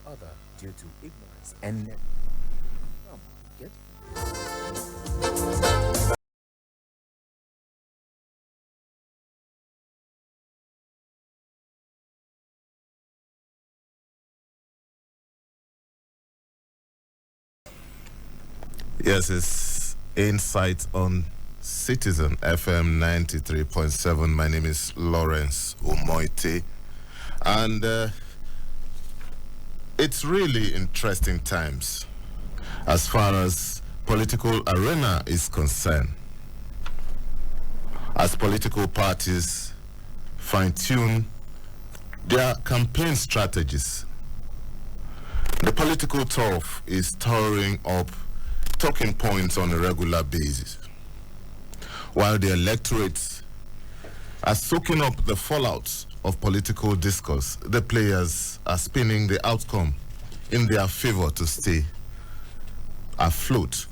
other due to ignorance and come, get Yes, it's Insight on Citizen FM 93.7. My name is Lawrence UMOETTE. And it's really interesting times as far as political arena is concerned. As political parties fine-tune their campaign strategies, the political turf is towering up talking points on a regular basis, while the electorate are soaking up the fallout of political discourse. The players are spinning the outcome in their favor to stay afloat.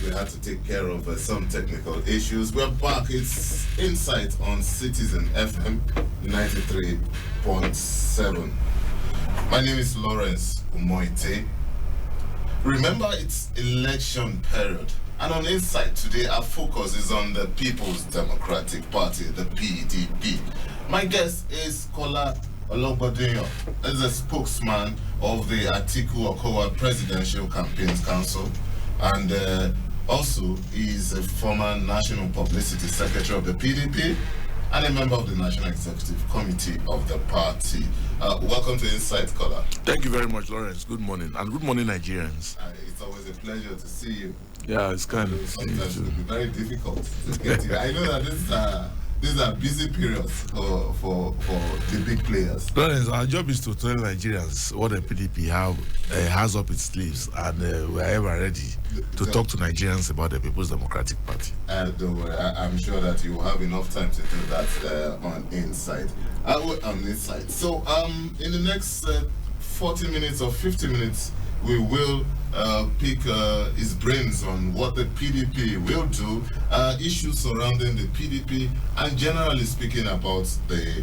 We had to take care of some technical issues. We're back. It's Insight on Citizen FM 93.7. My name is Lawrence UMOETTE. Remember, it's election period. And on Insight today, our focus is on the People's Democratic Party, the PDP. My guest is Kola Ologbondiyan, as a spokesman of the Atiku Okowa Presidential Campaigns Council, and also is a former National Publicity Secretary of the PDP and a member of the National Executive Committee of the party. Welcome to Insight, Kola. Thank you very much, Lawrence. Good morning, and good morning, Nigerians. It's always a pleasure to see you. Yeah, it's kind of sometimes it will be very difficult to get you. I know that these are busy periods for the big players. Lawrence, our job is to tell Nigerians what the PDP has up its sleeves, and we are ever ready to talk to Nigerians about the People's Democratic Party. Don't worry, I'm sure that you will have enough time to do that on Insight. So, in the next 40 minutes or 50 minutes, we will pick his brains on what the PDP will do, issues surrounding the PDP, and generally speaking about the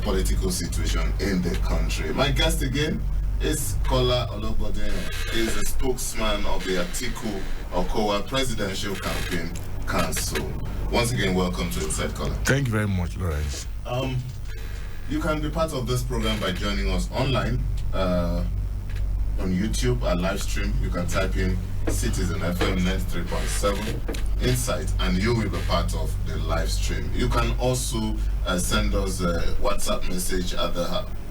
political situation in the country. My guest again is Kola Ologbondiyan. He is a spokesman of the Atiku Okowa Presidential Campaign Council. Once again, welcome to Insight, Kola. Thank you very much, Lawrence. You can be part of this program by joining us online. On YouTube, our live stream, you can type in Citizen FM 93.7 Insight, and you will be part of the live stream. You can also send us a WhatsApp message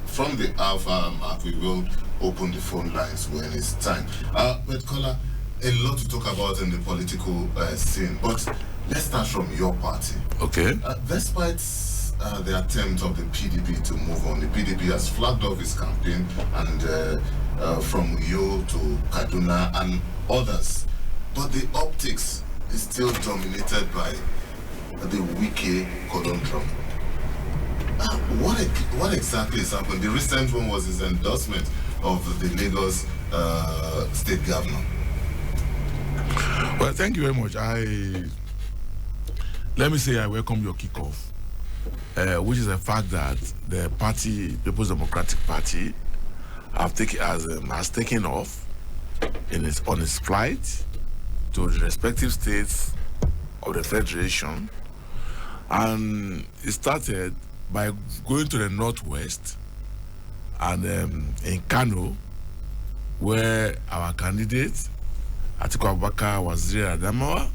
from the Alpha mark. We will open the phone lines when it's time. But Kola, a lot to talk about in the political scene, but let's start from your party. Okay. Despite the attempt of the PDP to move on, the PDP has flagged off its campaign, and from Uyo to Kaduna and others, but the optics is still dominated by the Wike conundrum. What exactly is happening? The recent one was his endorsement of the Lagos state governor. Well, thank you very much. Let me say I welcome your kickoff, which is the fact that the party, People's Democratic Party, has taken off on its flight to the respective states of the Federation, and it started by going to the northwest and in Kano, where our candidate Atiku Abubakar Waziri Adamawa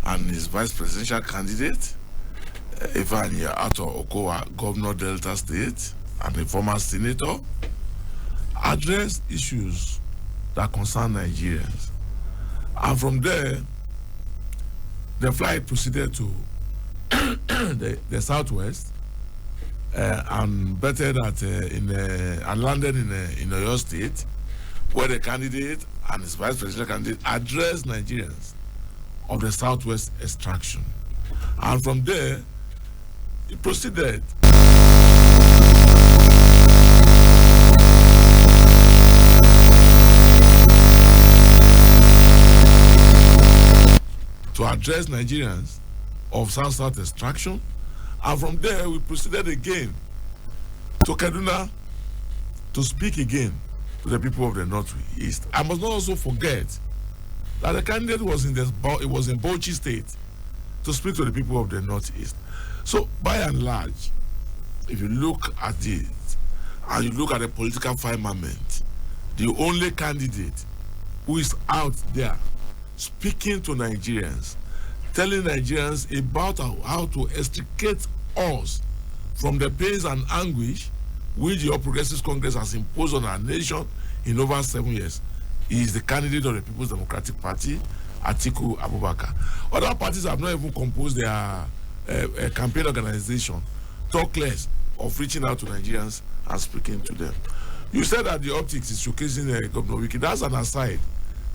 and his vice presidential candidate Ifeanyi Ato Okowa, Governor Delta State and a former senator, addressed issues that concern Nigerians. And from there, the flight proceeded to the southwest and bettered and landed in Oyo State, where the candidate and his vice presidential candidate addressed Nigerians of the southwest extraction. And from there, it proceeded to address Nigerians of South-South extraction. And from there, we proceeded again to Kaduna to speak again to the people of the Northeast. I must not also forget that the candidate was in Bauchi State to speak to the people of the Northeast. So, by and large, if you look at it and you look at the political firmament, the only candidate who is out there speaking to Nigerians, telling Nigerians about how to extricate us from the pains and anguish which the All Progressives Congress has imposed on our nation in over 7 years, is the candidate of the People's Democratic Party, Atiku Abubakar. Other parties have not even composed their campaign organization, talk less of reaching out to Nigerians and speaking to them. You said that the optics is showcasing Governor Wiki. That's an aside,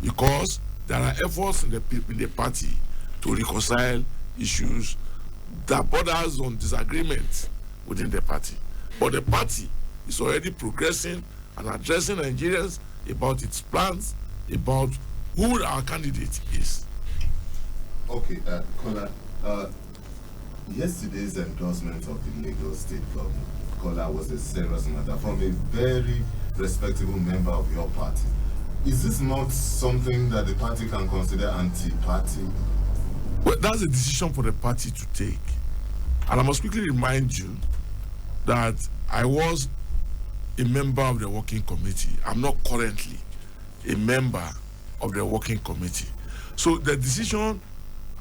because there are efforts in the party to reconcile issues that borders on disagreements within the party. But the party is already progressing and addressing Nigerians about its plans, about who our candidate is. Okay, Kola, yesterday's endorsement of the Lagos State government, Kola, was a serious matter from a very respectable member of your party. Is this not something that the party can consider anti-party? Well, that's a decision for the party to take. And I must quickly remind you that I was a member of the working committee. I'm not currently a member of the working committee. So the decision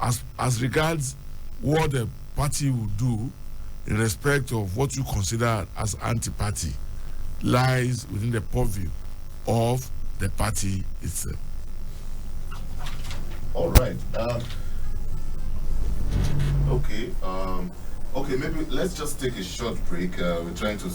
as regards what the party will do in respect of what you consider as anti-party lies within the purview of the party itself. All right. Okay, maybe let's just take a short break. We're trying to...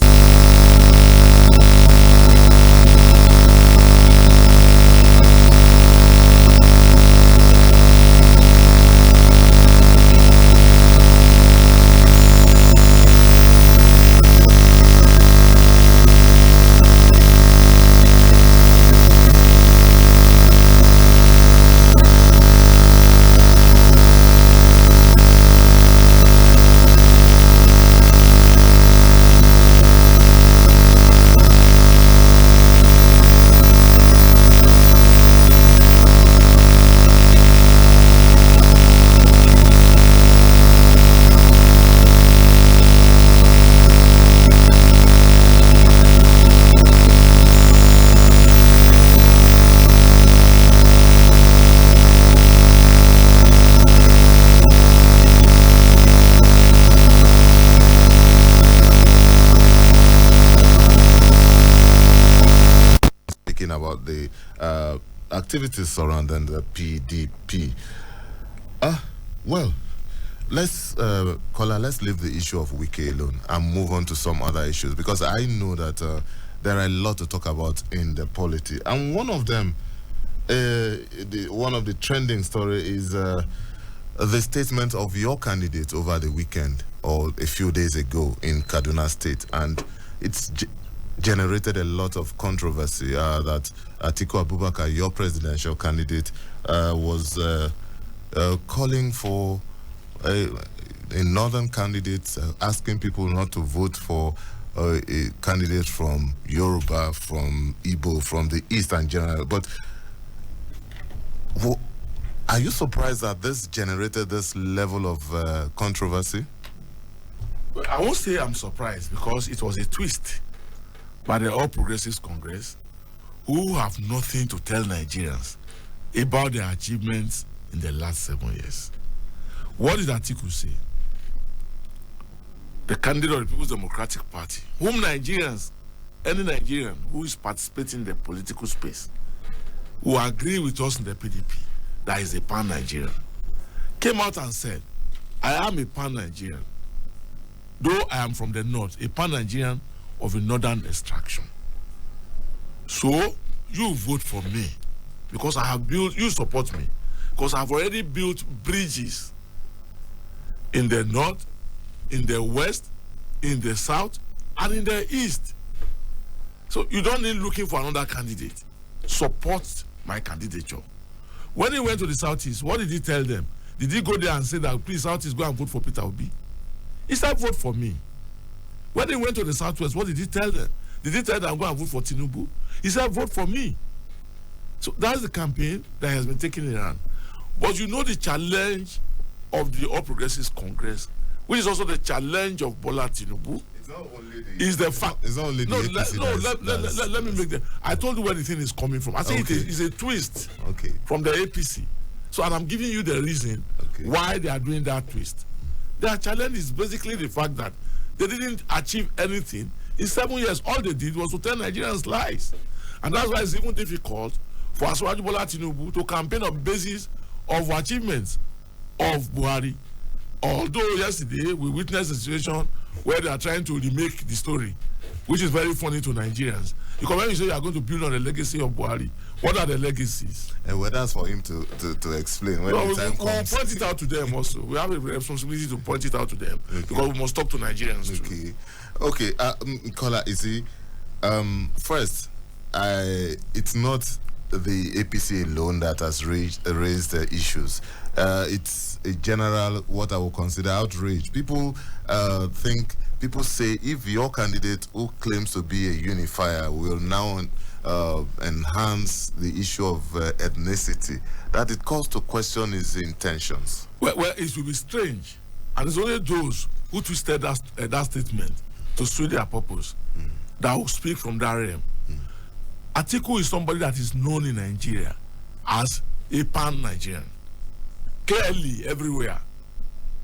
about the activities surrounding the PDP. Well, let's leave the issue of Wike alone and move on to some other issues, because I know that there are a lot to talk about in the polity, and one of them, one of the trending story is the statement of your candidate over the weekend or a few days ago in Kaduna State, and it's generated a lot of controversy that Atiku Abubakar, your presidential candidate, was calling for a northern candidate, asking people not to vote for a candidate from Yoruba, from Igbo, from the East and general. But are you surprised that this generated this level of controversy? Well, I won't say I'm surprised, because it was a twist by the All Progressives Congress, who have nothing to tell Nigerians about their achievements in the last 7 years. What did Atiku say? The candidate of the People's Democratic Party, whom Nigerians, any Nigerian who is participating in the political space, who agree with us in the PDP, that is a pan-Nigerian, came out and said, I am a pan-Nigerian, though I am from the north, a pan-Nigerian of a northern extraction. So, you vote for me, because I have built, you support me, because I have already built bridges in the north, in the west, in the south, and in the east. So you don't need looking for another candidate. Support my candidature. When he went to the southeast, what did he tell them? Did he go there and say that, please, southeast, go and vote for Peter Obi? He said, vote for me. When he went to the southwest, what did he tell them? Did he tell them, go and vote for Tinubu? He said, vote for me. So that's the campaign that has been taken around. But you know the challenge of the All Progressives Congress, which is also the challenge of Bola Tinubu, is the fact. It's not only the APC. Let me make that. I told you where the thing is coming from. I say it is a twist from the APC. So, and I'm giving you the reason why they are doing that twist. Their challenge is basically the fact that they didn't achieve anything in 7 years. All they did was to tell Nigerians lies. And that's why it's even difficult for Asiwaju Bola Tinubu to campaign on the basis of achievements of Buhari. Although yesterday we witnessed a situation where they are trying to remake the story, which is very funny to Nigerians. Because when you say you are going to build on the legacy of Buhari, what are the legacies? And well, that's for him to explain when the time comes. We'll point it out to them also. We have a responsibility to point it out to them because we must talk to Nigerians too. Okay. Kola, you see, first, it's not the APC alone that has raised the issues. It's a general, what I would consider outrage. People say if your candidate who claims to be a unifier will now enhance the issue of ethnicity, that it calls to question his intentions. Well, it will be strange. And it's only those who twisted that statement to suit their purpose that will speak from that realm. Atiku is somebody that is known in Nigeria as a pan-Nigerian. Clearly, everywhere.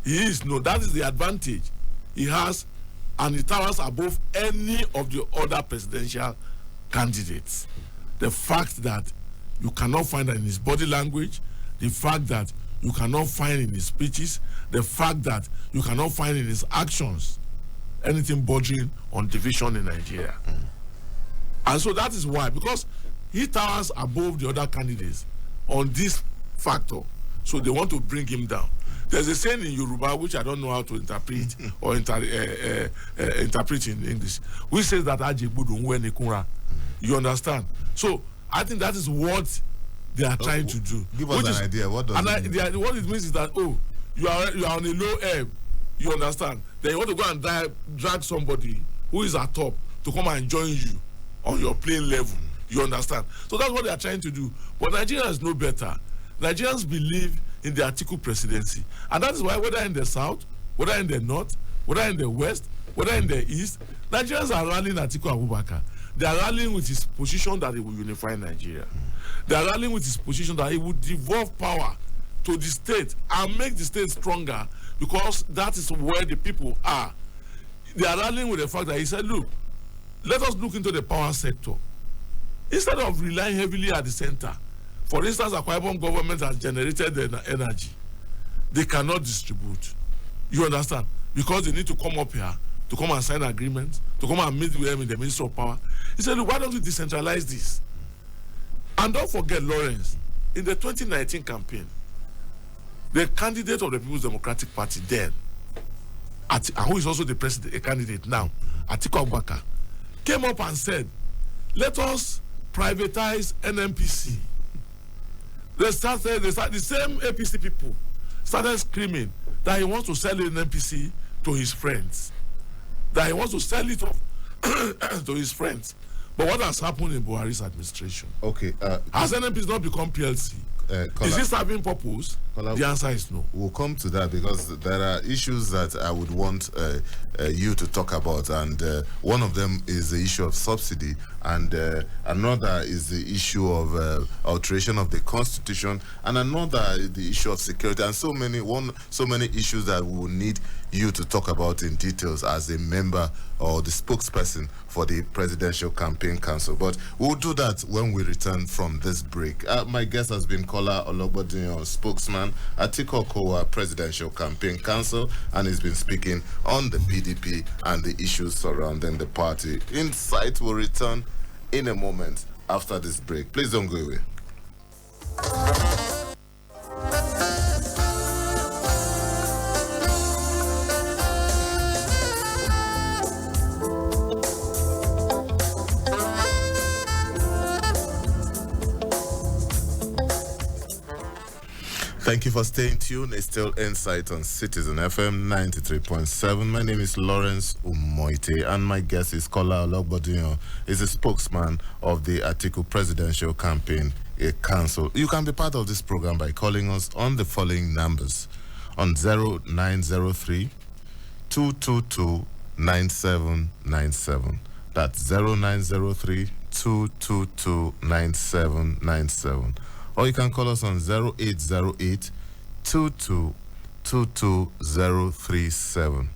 He is known. That is the advantage he has, and he towers above any of the other presidential candidates. The fact that you cannot find that in his body language, the fact that you cannot find in his speeches, the fact that you cannot find in his actions anything bordering on division in Nigeria. And so that is why, because he towers above the other candidates on this factor, so they want to bring him down. There's a saying in Yoruba, which I don't know how to interpret or interpret in English, which says that Ajebudu nwe nekura. You understand? So I think that is what they are trying to do. Give us an idea. What does it mean? What it means is that, you are on a low ebb. You understand? Then you want to go and drag somebody who is at top to come and join you on your playing level. You understand? So that's what they are trying to do. But Nigerians know better. Nigerians believe in the Atiku presidency. And that is why, whether in the south, whether in the north, whether in the west, whether in the east, Nigerians are rallying Atiku Abubakar. They are rallying with his position that he will unify Nigeria. They are rallying with his position that he will devolve power to the state and make the state stronger, because that is where the people are. They are rallying with the fact that he said, look, let us look into the power sector. Instead of relying heavily at the center, for instance, Akwa Ibom government has generated the energy. They cannot distribute. You understand? Because they need to come up here to come and sign agreements, to come and meet with them in the Ministry of Power. He said, look, why don't we decentralize this? And don't forget, Lawrence, in the 2019 campaign, the candidate of the People's Democratic Party then, and who is also the president, a candidate now, Atiku Abubakar, came up and said, let us privatize NNPC. The same APC people started screaming that he wants to sell NNPC to his friends. That he wants to sell it off to his friends. But what has happened in Buhari's administration? Okay. Has NNPC not become PLC? Is it serving purpose? The answer is no. We'll come to that because there are issues that I would want you to talk about, and one of them is the issue of subsidy, and another is the issue of alteration of the constitution, and another is the issue of security, and so many issues that we will need you to talk about in details as a member or the spokesperson for the Presidential Campaign Council. But we'll do that when we return from this break. My guest has been Kola Ologbondiyan, spokesman at Atiku Okowa Presidential Campaign Council, and he's been speaking on the PDP and the issues surrounding the party. Insight will return in a moment after this break. Please don't go away. Thank you for staying tuned. It's still Insight on Citizen FM 93.7. My name is Lawrence UMOETTE, and my guest is Kola Ologbondiyan. He's a spokesman of the Atiku Presidential Campaign Council. You can be part of this program by calling us on the following numbers: on 0903 222 9797. That's 0903 222 9797. Or you can call us on 0808 2222037.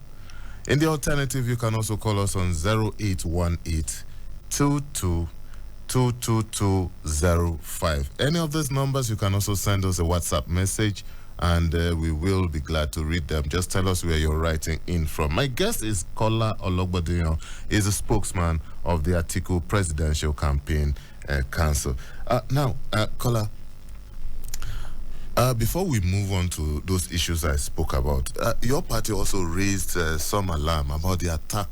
In the alternative, you can also call us on 0818 222205. Any of those numbers, you can also send us a WhatsApp message, and we will be glad to read them. Just tell us where you're writing in from. My guest is Kola Ologbondiyan. He's a spokesman of the Atiku Presidential Campaign Council. Now, Kola, before we move on to those issues I spoke about, your party also raised some alarm about the attack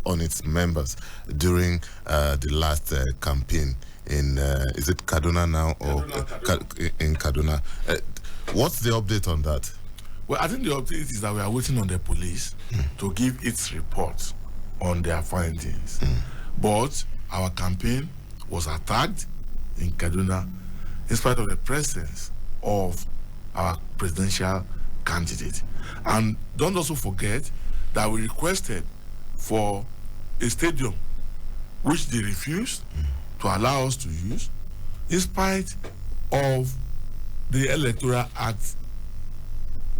on its members during the last campaign in, is it Kaduna now, or in Kaduna? What's the update on that? Well, I think the update is that we are waiting on the police to give its report on their findings. But our campaign was attacked in Kaduna in spite of the presence of our presidential candidate. And don't also forget that we requested for a stadium which they refused to allow us to use in spite of the Electoral Act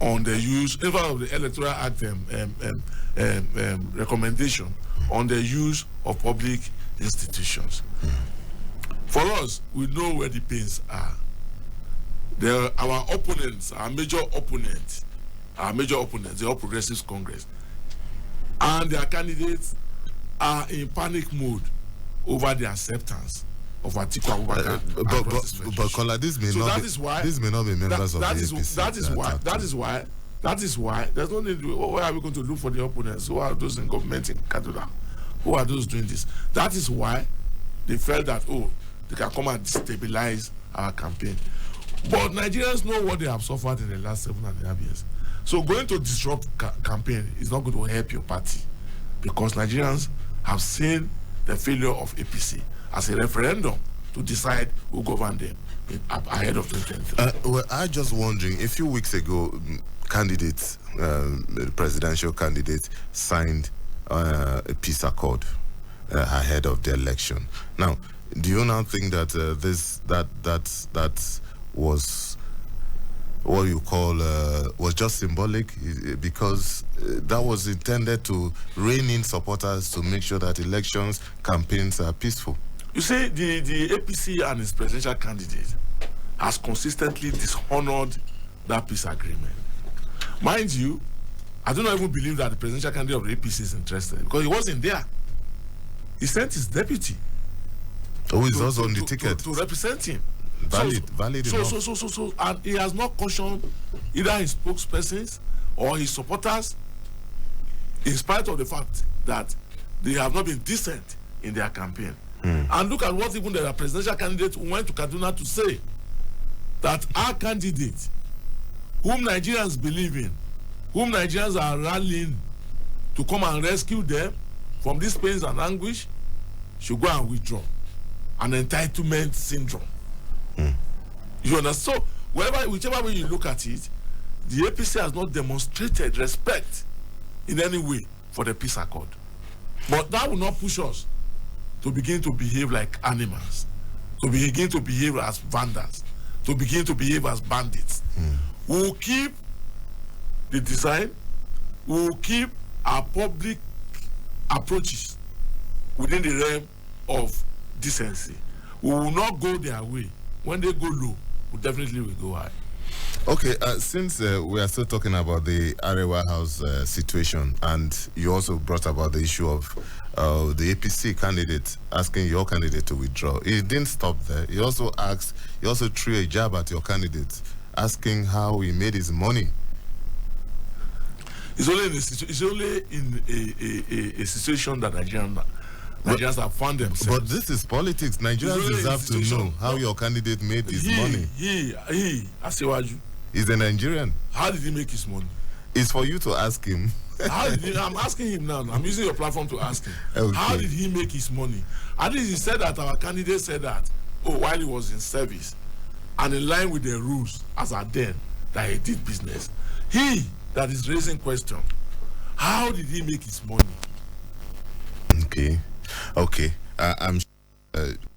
on the use, in fact of the Electoral Act recommendation on the use of public institutions. For us, we know where the pains are. Our opponents, our major opponents, the All Progressives Congress, and their candidates are in panic mode over the acceptance of Atiku Abubakar. But Kola, this may not be members of the APC. That is why there's no need. Where are we going to look for the opponents? Who are those in government in Kaduna? Who are those doing this? That is why they felt that, they can come and destabilize our campaign. But Nigerians know what they have suffered in the last 7.5 years. So going to disrupt campaign is not going to help your party, because Nigerians have seen the failure of APC as a referendum to decide who govern them ahead of 2023. Well, I'm just wondering, a few weeks ago, candidates, presidential candidates, signed a peace accord ahead of the election. Now, do you now think that that was what you call was just symbolic, because that was intended to rein in supporters to make sure that elections, campaigns are peaceful? You see, the APC and its presidential candidate has consistently dishonored that peace agreement. Mind you, I do not even believe that the presidential candidate of the APC is interested, because he wasn't there. He sent his deputy. Oh, he's also on the ticket to represent him. Valid enough. So, and he has not cautioned either his spokespersons or his supporters, in spite of the fact that they have not been decent in their campaign. And look at what even the presidential candidate went to Kaduna to say, that our candidate, whom Nigerians believe in, whom Nigerians are rallying to come and rescue them from this pains and anguish, should go and withdraw. An entitlement syndrome. You understand? So whichever way you look at it, the APC has not demonstrated respect in any way for the peace accord. But that will not push us to begin to behave like animals, to begin to behave as vandals, to begin to behave as bandits. We will keep the design, we will keep our public approaches within the realm of decency. We will not go their way. When they go low, we definitely will go high. Okay, since we are still talking about the Arewa House situation, and you also brought about the issue of the APC candidate asking your candidate to withdraw. He didn't stop there. He also threw a jab at your candidate, asking how he made his money. It's only in a situation that Nigerians have found themselves. But this is politics. Nigerians deserve to know how your candidate made his money. He, Asewaju. He's a Nigerian. How did he make his money? It's for you to ask him. I'm asking him now. I'm using your platform to ask him. Okay. How did he make his money? At least he said that our candidate said that, while he was in service, and in line with the rules as at then, that he did business. He that is raising question, how did he make his money? Okay. I'm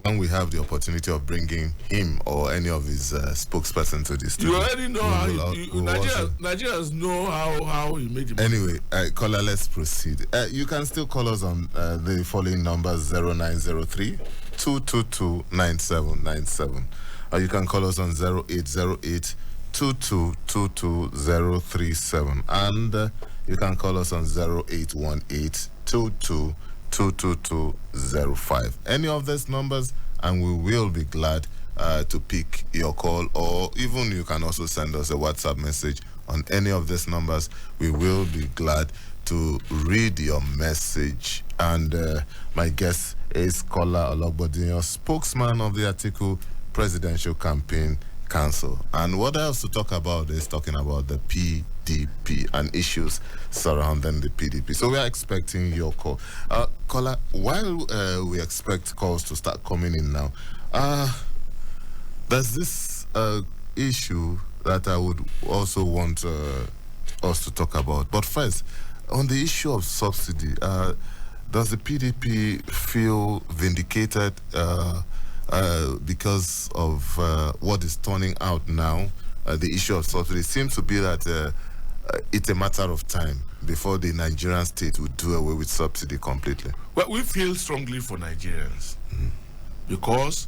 when we have the opportunity of bringing him or any of his spokesperson to this studio. You already know how Nigerians know how he made it. Anyway, caller, let's proceed. You can still call us on the following numbers: 0903 222 9797, or you can call us on 0808 2222037, and you can call us on 0818 22205. Any of these numbers, and we will be glad to pick your call, or even you can also send us a WhatsApp message on any of these numbers. We will be glad to read your message. And my guest is Kola Ologbodinyo, spokesman of the Atiku Presidential Campaign Council. And what else to talk about is talking about the PDP and issues surrounding the PDP. So we are expecting your call. Kola, while we expect calls to start coming in now, there's this issue that I would also want us to talk about. But first, on the issue of subsidy, does the PDP feel vindicated because of what is turning out now? The issue of subsidy seems to be that it's a matter of time before the Nigerian state will do away with subsidy completely. Well, we feel strongly for Nigerians because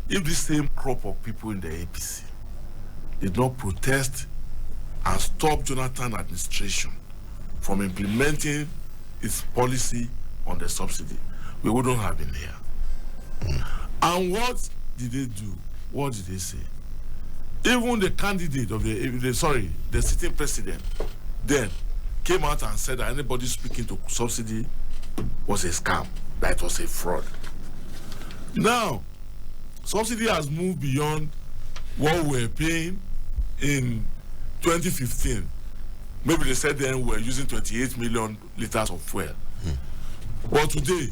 if the same crop of people in the APC did not protest and stop Jonathan administration from implementing its policy on the subsidy, we wouldn't have been here. And what did they do? What did they say? Even the candidate of the sitting president then came out and said that anybody speaking to subsidy was a scam, that was a fraud. Now, subsidy has moved beyond what we were paying in 2015. Maybe they said then we were using 28 million liters of fuel. But today,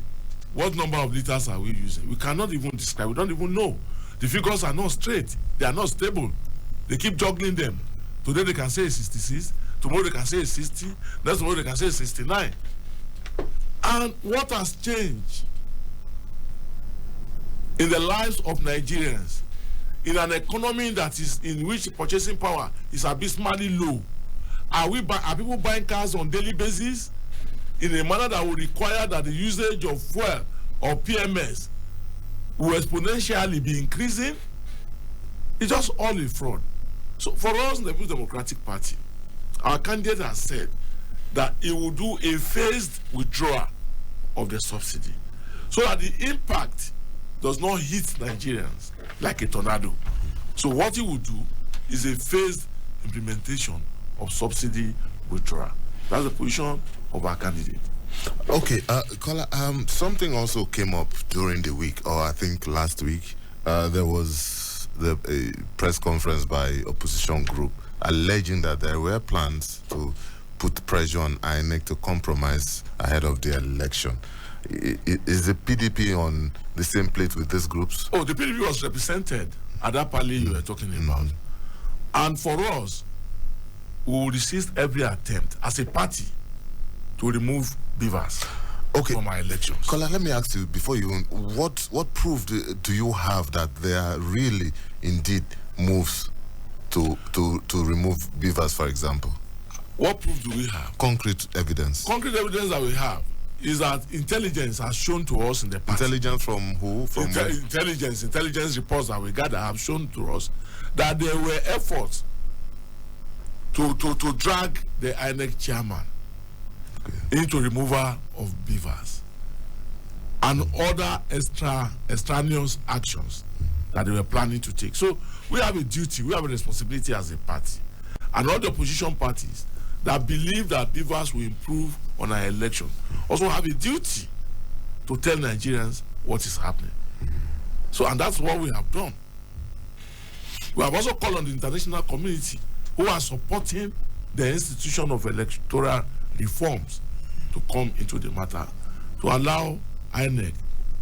what number of liters are we using? We cannot even describe. We don't even know. The figures are not straight. They are not stable. They keep juggling them. Today they can say it's 66. Tomorrow they can say it's 60. Next tomorrow they can say it's 69. And what has changed in the lives of Nigerians in an economy that is in which purchasing power is abysmally low? Are people buying cars on daily basis in a manner that will require that the usage of fuel or PMS will exponentially be increasing? It's just all a fraud. So for us in the People's Democratic Party, our candidate has said that he will do a phased withdrawal of the subsidy so that the impact does not hit Nigerians like a tornado. So what he will do is a phased implementation of subsidy withdrawal. That's the position of our candidate. Okay, Kola, something also came up during the week, or I think last week. There was a press conference by opposition group alleging that there were plans to put pressure on INEC to compromise ahead of the election. Is the PDP on the same plate with these groups? Oh, the PDP was represented at that party you were talking about. And for us, we will resist every attempt as a party to remove beavers from our elections. Kola, let me ask you, before you, what proof do you have that there are really, indeed, moves to remove beavers, for example? What proof do we have? Concrete evidence. Concrete evidence that we have is that intelligence has shown to us in the past. Intelligence from who? From intelligence reports that we gather have shown to us that there were efforts to drag the INEC chairman into removal of beavers and other extraneous actions that they were planning to take. So we have a duty, we have a responsibility as a party, and all the opposition parties that believe that beavers will improve on our election also have a duty to tell Nigerians what is happening. So, and that's what we have done. We have also called on the international community who are supporting the institution of electoral reforms to come into the matter, to allow INEC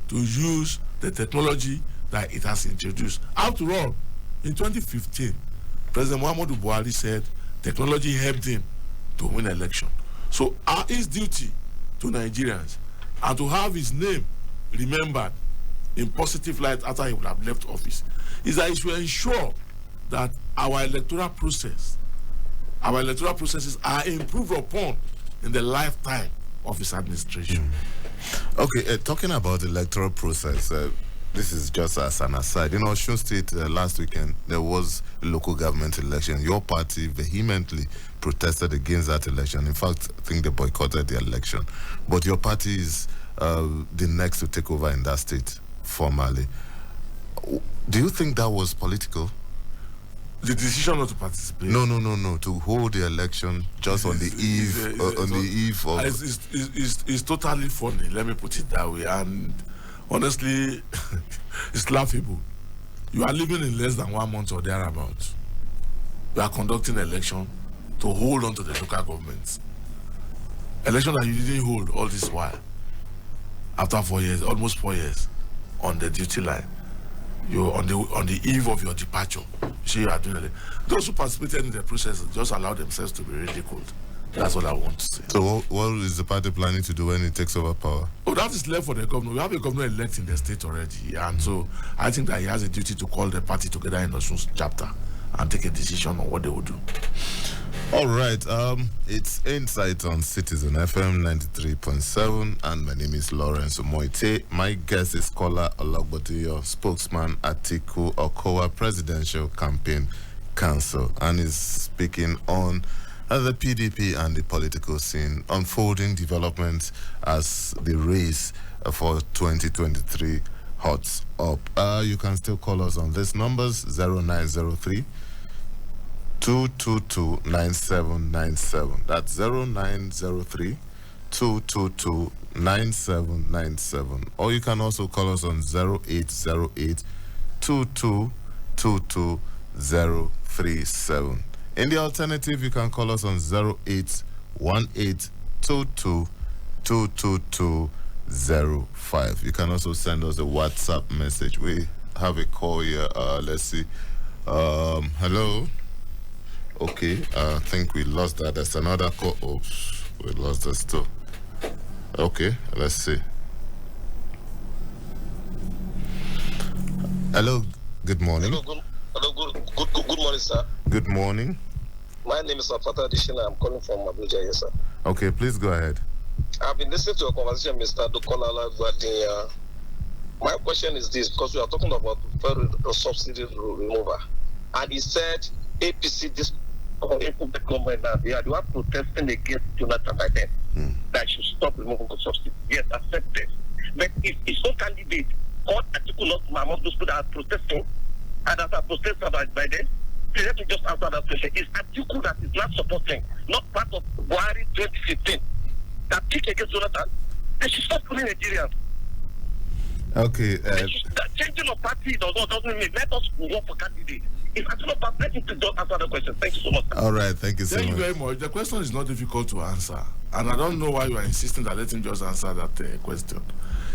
to use the technology that it has introduced. After all, in 2015, President Muhammadu Buhari said technology helped him to win election. So his duty to Nigerians and to have his name remembered in positive light after he would have left office is that it will ensure that our electoral processes are improved upon in the lifetime of his administration. Okay, talking about the electoral process, this is just as an aside. In Osun State, last weekend, there was a local government election. Your party vehemently protested against that election. In fact, I think they boycotted the election. But your party is the next to take over in that state formally. Do you think that was political? The decision not to participate. No. To hold the election just on the eve of. It's totally funny. Let me put it that way. And honestly, it's laughable. You are living in less than 1 month or thereabouts. You are conducting an election to hold on to the local governments. Election that you didn't hold all this while. After 4 years, almost 4 years, on the duty line. You're on the eve of your departure. You see, you are doing it. Those who participated in the process just allow themselves to be ridiculed. That's what I want to say. So what is the party planning to do when it takes over power? Oh, that is left for the governor. We have a governor elect in the state already. And so I think that he has a duty to call the party together in Osun's chapter and take a decision on what they will do. All right. It's Insight on Citizen FM 93.7, and my name is Lawrence UMOETTE. My guest is Kola Olagbodiyo, spokesman at Atiku Okowa Presidential Campaign Council, and is speaking on the PDP and the political scene, unfolding developments as the race for 2023 hots up. You can still call us on these numbers: 0903 222-9797. That's 0903 222-9797. Or you can also call us on 0808 222-037. In the alternative, you can call us on 0818 222-22205. You can also send us a WhatsApp message. We have a call here. Let's see. Hello. Okay, I think we lost that. There's another call. Oops, we lost this too. Okay, let's see. Hello, good morning. Hello, good morning, sir. Good morning. My name is Afata Adishina. I'm calling from Abuja, yes, sir. Okay, please go ahead. I've been listening to a conversation, Mr. Dukola. My question is this, because we are talking about the subsidy remover. And he said, APC, this government now, they are protesting against Jonathan by then. That should stop removing the subsidy. Yes, accepted. But if it's no candidate, all Atiku not among those people that are protesting, and that are protested by then, they have to just answer that question. It's Atiku that is not supporting, not part of Buhari 2015, that kick against Jonathan. They should stop pulling Nigerians. Okay. That changing of party doesn't mean let us work for candidates. If I do not pass, let him to just answer the question. Thank you so much. All right, thank you so much. Thank you very much. The question is not difficult to answer. And I don't know why you are insisting that let him just answer that question.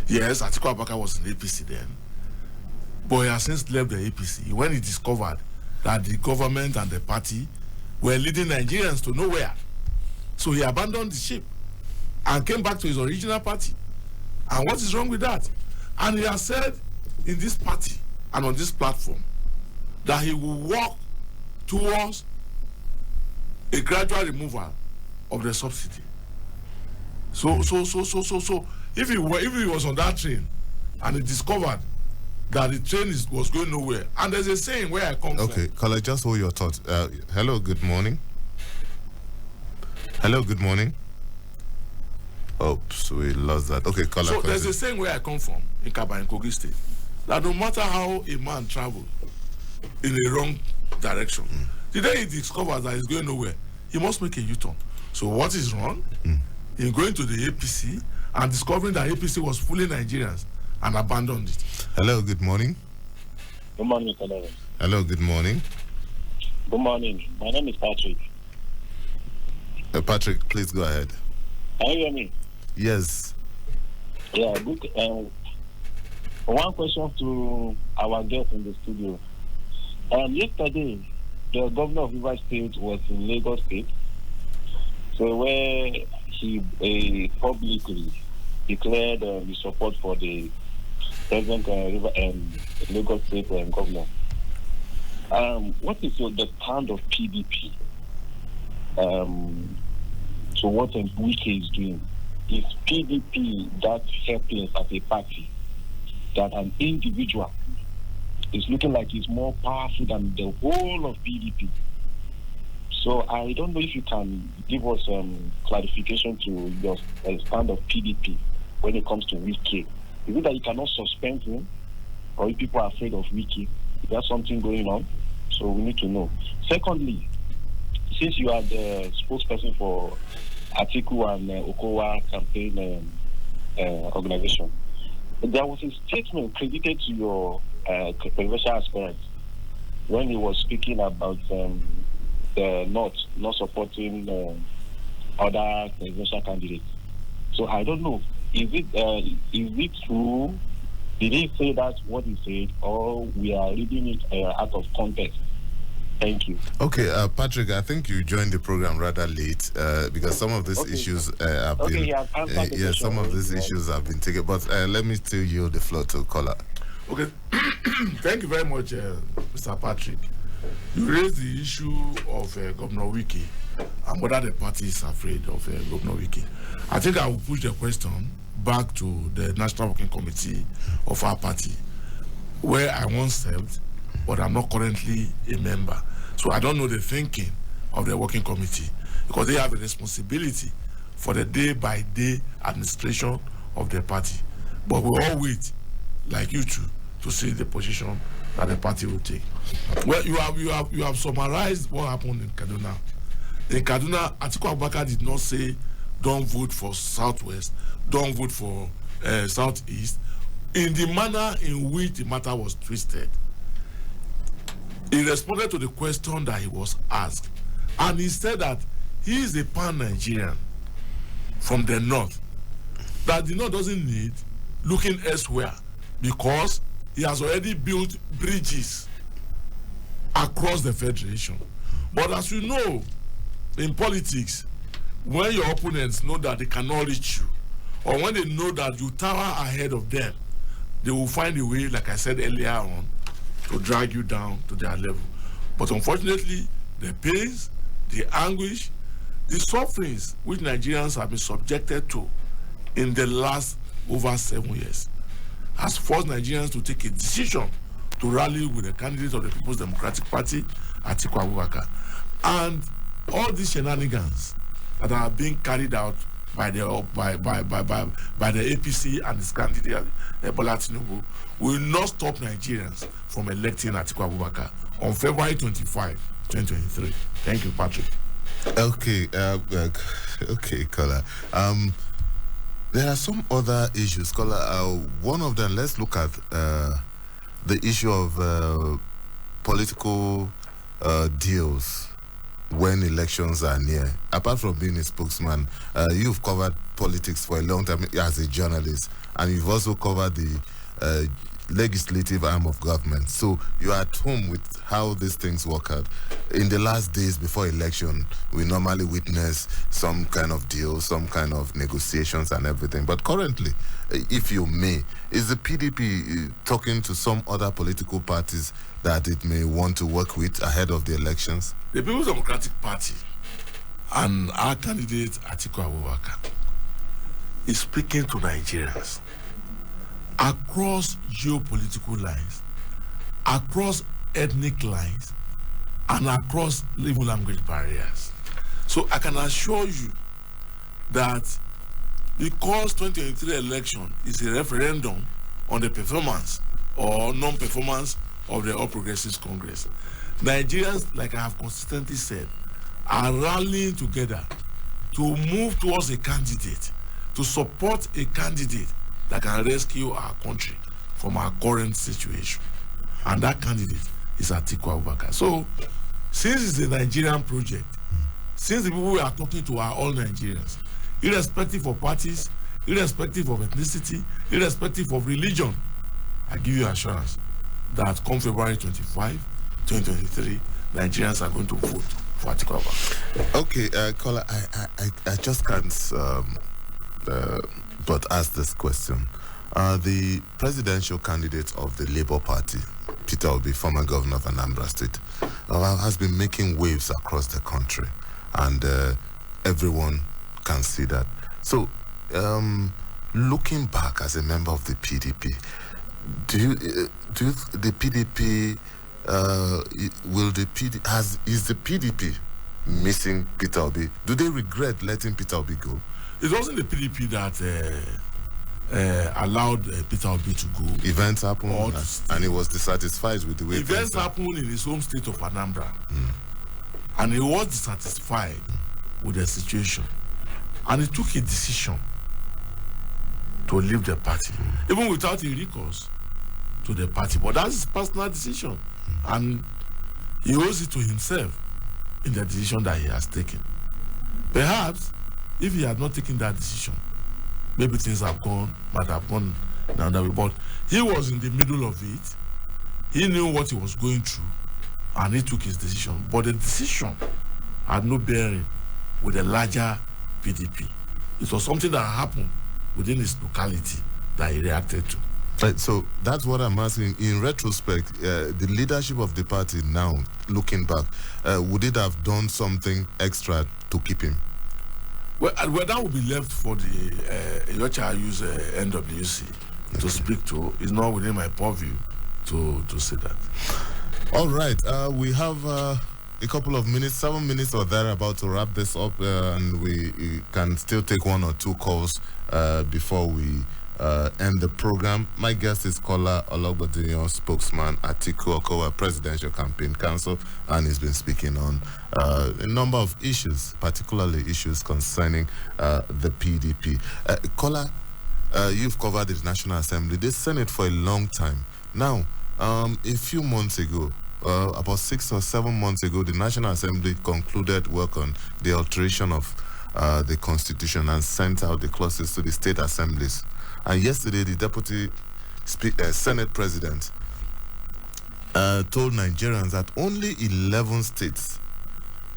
Yes, Atiku Abubakar was in APC then. But he has since left the APC. When he discovered that the government and the party were leading Nigerians to nowhere. So he abandoned the ship and came back to his original party. And what is wrong with that? And he has said in this party and on this platform that he will work towards a gradual removal of the subsidy. So if he was on that train and he discovered that the train was going nowhere, and there's a saying where I come from. Okay, Kala, just hold your thoughts. Hello, good morning. Hello, good morning. Oops, we lost that. Okay, Kala. So there's a saying where I come from in Kaba in Kogi State that no matter how a man travels in a wrong direction, the day he discovers that he's going nowhere, he must make a U-turn. So what is wrong in going to the APC and discovering that APC was fooling Nigerians and abandoned it? Hello, good morning. Good morning, Mr. Lawrence. Hello, good morning. Good morning. My name is Patrick. Patrick, please go ahead. Can you hear me? Yes. Yeah, good. One question to our guest in the studio. Yesterday, the governor of Rivers State was in Lagos State, so where he publicly declared his support for the present Lagos State governor. What is the stand of PDP to what Wike is doing? Is PDP that helpless as a party that an individual is looking like he's more powerful than the whole of PDP? So I don't know if you can give us clarification to your stand of PDP when it comes to Wike. Is it that you cannot suspend him, or if people are afraid of Wike? Is there something going on? So we need to know. Secondly, since you are the spokesperson for Atiku and Okowa campaign organization, there was a statement credited to your presidential aspirant when he was speaking about the not supporting other presidential candidates. So I don't know, is it true? Did he say that what he said, or we are reading it out of context? Thank you. Okay, Patrick, I think you joined the program rather late because some of these issues have been. Yes, some of these issues have been taken. But let me still yield the floor to Kola. Okay, thank you very much, Mr. Patrick. You raised the issue of Governor Wike and whether the party is afraid of Governor Wike. I think I will push the question back to the National Working Committee of our party, where I once served, but I'm not currently a member. So I don't know the thinking of the working committee, because they have a responsibility for the day-by-day administration of the party. But we all wait, like you two, to see the position that the party will take. Well, you have summarized what happened in Kaduna. In Kaduna, Atiku Abubakar did not say, don't vote for Southwest, don't vote for Southeast, in the manner in which the matter was twisted. He responded to the question that he was asked, and he said that he is a pan-Nigerian from the north, that the north doesn't need looking elsewhere because he has already built bridges across the federation. But as you know, in politics, when your opponents know that they cannot reach you, or when they know that you tower ahead of them, they will find a way, like I said earlier on, to drag you down to their level. But unfortunately, the pains, the anguish, the sufferings which Nigerians have been subjected to in the last over 7 years has forced Nigerians to take a decision to rally with the candidate of the People's Democratic Party, Atiku Abubakar. And all these shenanigans that are being carried out by the APC and its candidate Bola Tinubu will not stop Nigerians from electing Atiku Abubakar on February 25, 2023. Thank you, Patrick. Okay, okay, Kola. There are some other issues, Kola. One of them, let's look at the issue of political deals when elections are near. Apart from being a spokesman, you've covered politics for a long time as a journalist, and you've also covered the legislative arm of government. So you're at home with how these things work out. In the last days before election, we normally witness some kind of deal, some kind of negotiations and everything. But currently, if you may, is the PDP talking to some other political parties that it may want to work with ahead of the elections? The People's Democratic Party and our candidate Atiku Abubakar is speaking to Nigerians across geopolitical lines, across ethnic lines, and across even language barriers. So I can assure you that because 2023 election is a referendum on the performance or non-performance of the All Progressives Congress, Nigerians, like I have consistently said, are rallying together to move towards a candidate, to support a candidate that can rescue our country from our current situation. And that candidate is Atiku Abubakar. So, since it's a Nigerian project, since the people we are talking to are all Nigerians, irrespective of parties, irrespective of ethnicity, irrespective of religion, I give you assurance that come February 25, 2023, Nigerians are going to vote for Atiku Abubakar. Okay, Kola, I just can't but ask this question. The presidential candidate of the Labour Party, Peter Obi, former governor of Anambra State, has been making waves across the country, and everyone can see that. So, looking back as a member of the PDP, the PDP is the PDP missing Peter Obi? Do they regret letting Peter Obi go? It wasn't the PDP that allowed Peter Obi to go. Events happened, and he was dissatisfied with the way events happened in his home state of Anambra, and he was dissatisfied with the situation, and he took a decision to leave the party, even without a recourse to the party. But that's his personal decision, and he owes it to himself in the decision that he has taken. Perhaps if he had not taken that decision, maybe things might have gone down that way. But he was in the middle of it. He knew what he was going through, and he took his decision. But the decision had no bearing with the larger PDP. It was something that happened within his locality that he reacted to. Right, so that's what I'm asking. In retrospect, the leadership of the party now, looking back, would it have done something extra to keep him? Well, that will be left for the UHRU's NWC to speak to. It's not within my purview to say that. All right, we have a couple of minutes, 7 minutes or thereabout to wrap this up, and we can still take one or two calls before we end the program. My guest is Kola Ologbondiyan, spokesman at Atiku Okowa Presidential Campaign Council, and he's been speaking on a number of issues, particularly issues concerning the PDP. Kola, you've covered the National Assembly, the Senate, for a long time. Now, a few months ago, about 6 or 7 months ago, the National Assembly concluded work on the alteration of the Constitution and sent out the clauses to the state assemblies. And yesterday, the Deputy Senate President told Nigerians that only 11 states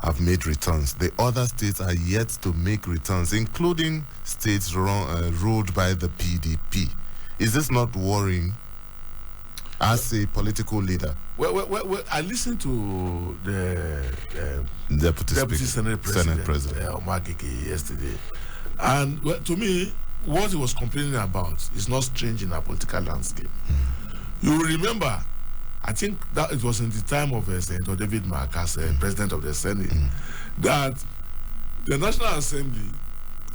have made returns. The other states are yet to make returns, including states ruled by the PDP. Is this not worrying as a political leader? Well, I listened to the Deputy Senate President Omar Gege yesterday, and to me, what he was complaining about is not strange in our political landscape. You will remember, I think that it was in the time of Senator David Mark as President of the Senate, that the National Assembly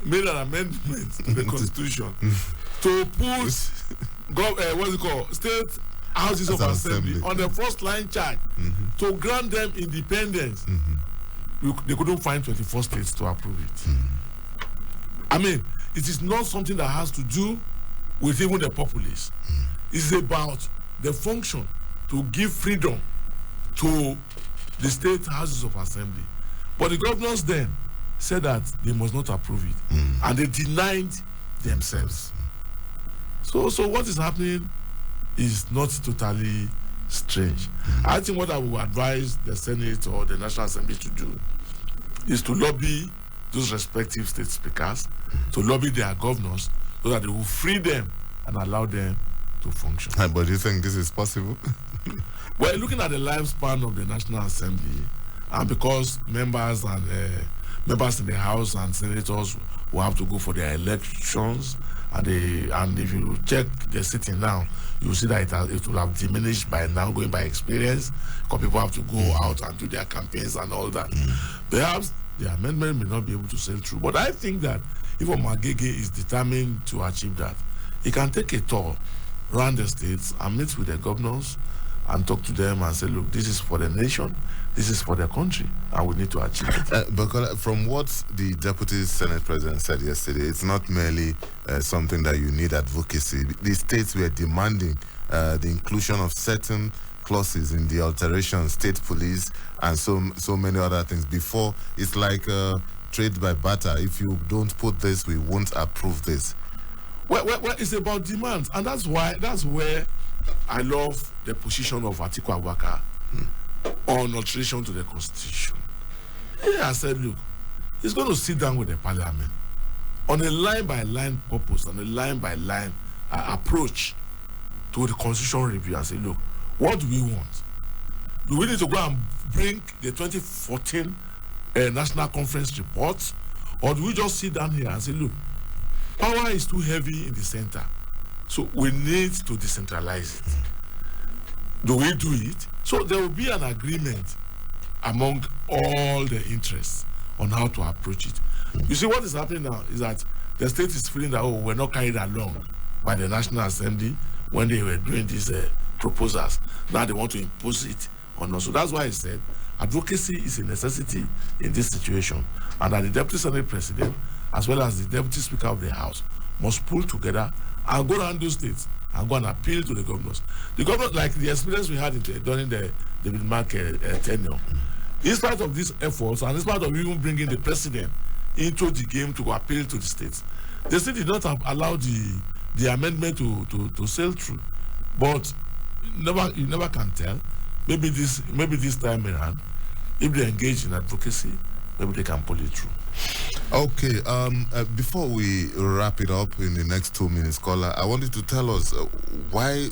made an amendment to the Constitution to put state houses of assembly on the first line charge to grant them independence. They couldn't find 24 states to approve it. I mean, it is not something that has to do with even the populace. It's about the function to give freedom to the state houses of assembly. But the governors then said that they must not approve it, and they denied themselves. So what is happening is not totally strange. I think what I would advise the Senate or the National Assembly to do is to lobby those respective state speakers, to lobby their governors, so that they will free them and allow them to function. But do you think this is possible? Well, looking at the lifespan of the National Assembly, and because members in the House and senators will have to go for their elections, and if you check the sitting now, you will see that it will have diminished by now, going by experience, because people have to go out and do their campaigns and all that. Perhaps the amendment may not be able to sail through, but I think that if Omagege is determined to achieve that, he can take a tour around the states and meet with the governors and talk to them and say, look, this is for the nation, this is for the country, and we need to achieve it. But from what the Deputy Senate President said yesterday, it's not merely something that you need advocacy. The states were demanding the inclusion of certain clauses in the alteration, state police, and so many other things. Before, it's like trade by barter. If you don't put this, we won't approve this. Well, it's about demands, and that's where I love the position of Atiku Abubakar on alteration to the Constitution. He has said, look, he's going to sit down with the Parliament on a line-by-line purpose, on a line-by-line approach to the Constitutional review and say, look, what do we want? Do we need to go and bring the 2014 National Conference report, or do we just sit down here and say, look, power is too heavy in the center, so we need to decentralize it? Do we do it? So there will be an agreement among all the interests on how to approach it. You see, what is happening now is that the state is feeling that, we're not carried along by the National Assembly when they were doing these proposals. Now they want to impose it on us. So that's why I said advocacy is a necessity in this situation, and that the Deputy Senate President, as well as the Deputy Speaker of the House, must pull together and go around those states and go and appeal to the governors. The governors, like the experience we had during the David Mark tenure, in spite of these efforts, and in spite of even bringing the president into the game to appeal to the states, they still did not allow the amendment to sail through. But you never can tell. Maybe this time around, if they engage in advocacy, maybe they can pull it through. Okay, before we wrap it up in the next 2 minutes, caller, I wanted to tell us why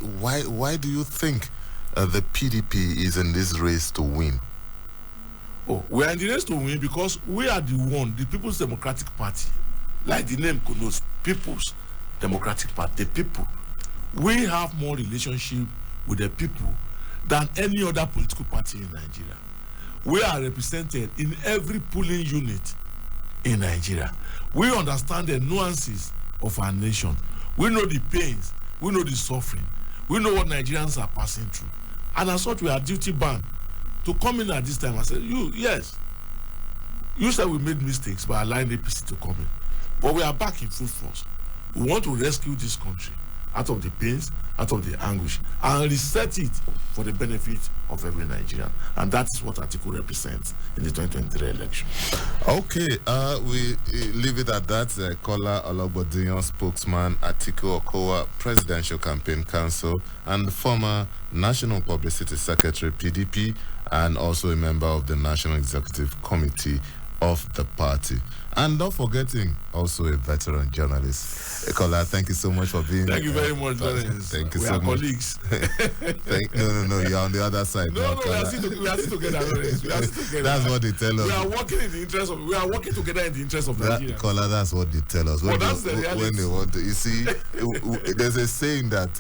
do you think the PDP is in this race to win? Oh, we are in the race to win because we are the People's Democratic Party, like the name connotes, People's Democratic Party, the people. We have more relationship with the people than any other political party in Nigeria. We are represented in every polling unit in Nigeria. We understand the nuances of our nation. We know the pains, we know the suffering, we know what Nigerians are passing through. And as such, we are duty bound to come in at this time and say, you said we made mistakes by allowing APC to come in, but we are back in full force. We want to rescue this country out of the pains, out of the anguish, and reset it for the benefit of every Nigerian. And that is what Atiku represents in the 2023 election. Okay, we leave it at that. Kola Ologbodiyan, spokesman, Atiku Okowa, Presidential Campaign Council, and former National Publicity Secretary, PDP, and also a member of the National Executive Committee of the party. And not forgetting, also a veteran journalist. Kola, thank you so much for being here. Thank you very much, Lawrence. Thank you we so are much. Colleagues. No, you're on the other side. No, we are still together, Lawrence. We are still together. That's what they tell us. We are working together in the interest of Nigeria. Kola, that's what they tell us. When that's the reality. When they want to, you see, there's a saying that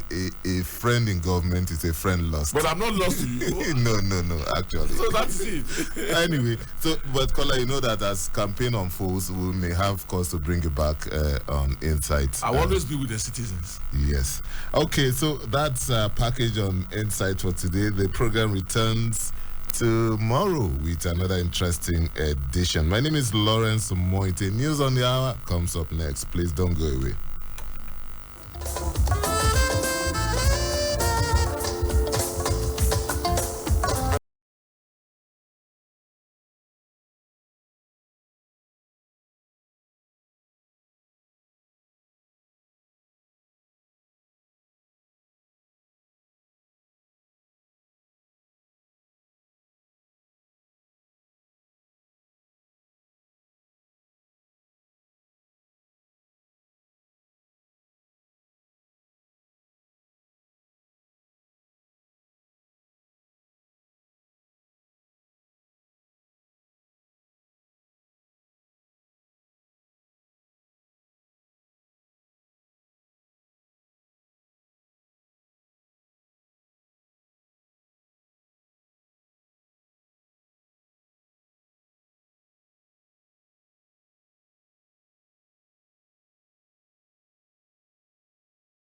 a friend in government is a friend lost. But I'm not lost to you. No, actually. So that's it. Anyway, but Kola, you know that as campaign unfolds, we may have cause to bring you back on Insights. I will always be with the citizens. Yes. Okay, so that's a package on Insight for today. The program returns tomorrow with another interesting edition. My name is Lawrence UMOETTE. News on the Hour comes up next. Please don't go away.